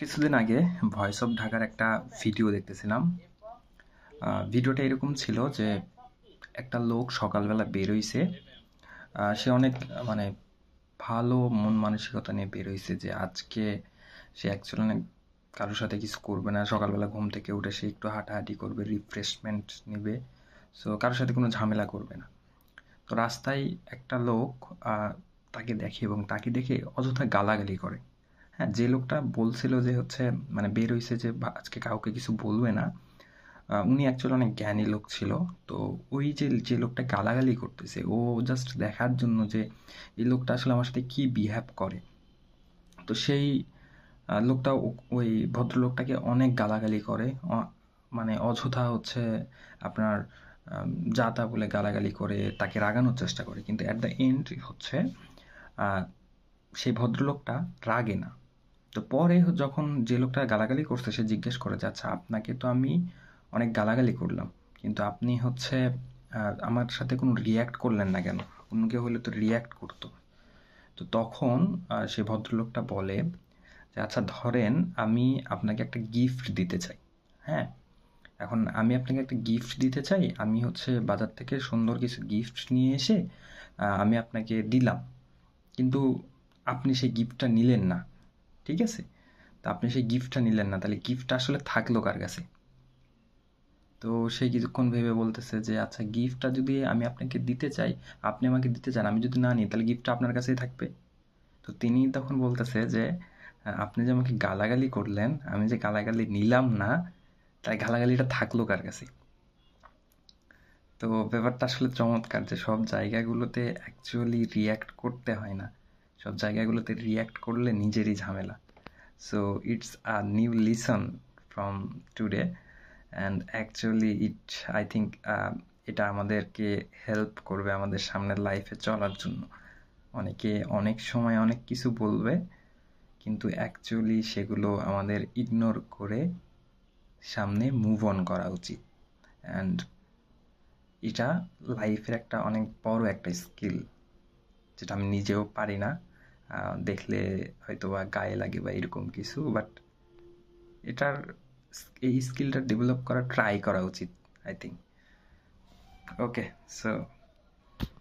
কিছুদিন আগে voice of ঢাকার একটা ভিডিও দেখতেছিলাম। ভিডিওটা এরকম ছিল যে একটা লোক সকালবেলা বের হইছে। সে অনেক মানে ভালো মন মানসিকতা নিয়ে বের হইছে যে আজকে সে অ্যাকচুয়ালি অনেক কারোর সাথে কিছু করবে না। সকালবেলা ঘুম থেকে উঠে সে একটু হাঁটাহাঁটি করবে, রিফ্রেশমেন্ট নেবে। সো কারোর সাথে কোনো ঝামেলা করবে না। তো রাস্তায় একটা লোক তাকে দেখে এবং তাকে দেখে অযথা গালাগালি করে। হ্যাঁ, যে লোকটা বলছিল যে হচ্ছে মানে বের হইছে যে আজকে কাউকে কিছু বলবে না, উনি অ্যাকচুয়ালি অনেক জ্ঞানী লোক ছিল। তো ওই যে লোকটা গালাগালি করতেছে, ও জাস্ট দেখার জন্য যে এই লোকটা আসলে আমার সাথে কি বিহেভ করে। তো সেই লোকটা ওই ভদ্রলোকটাকে অনেক গালাগালি করে, মানে অযথা হচ্ছে আপনার যা তা বলে গালাগালি করে তাকে রাগানোর চেষ্টা করে। কিন্তু অ্যাট দ্য এন্ড হচ্ছে সেই ভদ্রলোকটা রাগে না। তো পরে যখন যে লোকটা গালাগালি করছে সে জিজ্ঞেস করে যে আচ্ছা, আপনাকে তো আমি অনেক গালাগালি করলাম, কিন্তু আপনি হচ্ছে আমার সাথে কোনো রিয়্যাক্ট করলেন না কেন? অন্য কেউ হলে তো রিয়্যাক্ট করতো। তো তখন সে ভদ্রলোকটা বলে যে আচ্ছা ধরেন আমি আপনাকে একটা গিফট দিতে চাই। হ্যাঁ, এখন আমি আপনাকে একটা গিফট দিতে চাই, আমি হচ্ছে বাজার থেকে সুন্দর কিছু গিফট নিয়ে এসে আমি আপনাকে দিলাম, কিন্তু আপনি সেই গিফটটা নিলেন না। ঠিক আছে, তা আপনি সেই গিফটটা নিলেন না, তাহলে গিফটটা আসলে থাকলো কার কাছে? তো সে কিছুক্ষণ ভেবে বলতেছে যে আচ্ছা, গিফটটা যদি আমি আপনাকে দিতে চাই, আপনি আমাকে দিতে চান, আমি যদি না নিই তাহলে গিফটটা আপনার কাছেই থাকবে। তো তিনি তখন বলতেছে যে আপনি যে আমাকে গালাগালি করলেন, আমি যে গালাগালি নিলাম না, তাই গালাগালিটা থাকলো কার কাছে? তো ব্যাপারটা আসলে চমৎকার যে সব জায়গাগুলোতে অ্যাকচুয়ালি রিয়্যাক্ট করতে হয় না, সব জায়গাগুলোতে রিয়্যাক্ট করলে নিজেরই ঝামেলা। So it's a new lesson from today, and actually I think এটা আমাদেরকে হেল্প করবে আমাদের সামনের লাইফে চলার জন্য। অনেকে অনেক সময় অনেক কিছু বলবে, কিন্তু অ্যাকচুয়ালি সেগুলো আমাদের ইগনোর করে সামনে মুভ অন করা উচিত। অ্যান্ড এটা লাইফের একটা অনেক বড় একটা স্কিল, যেটা আমি নিজেও পারি না। দেখলে হয়তো বা গায়ে লাগে বা এরকম কিছু, বাট এটার এই স্কিলটা ডেভেলপ করা ট্রাই করা উচিত, আই থিঙ্ক। Okay, so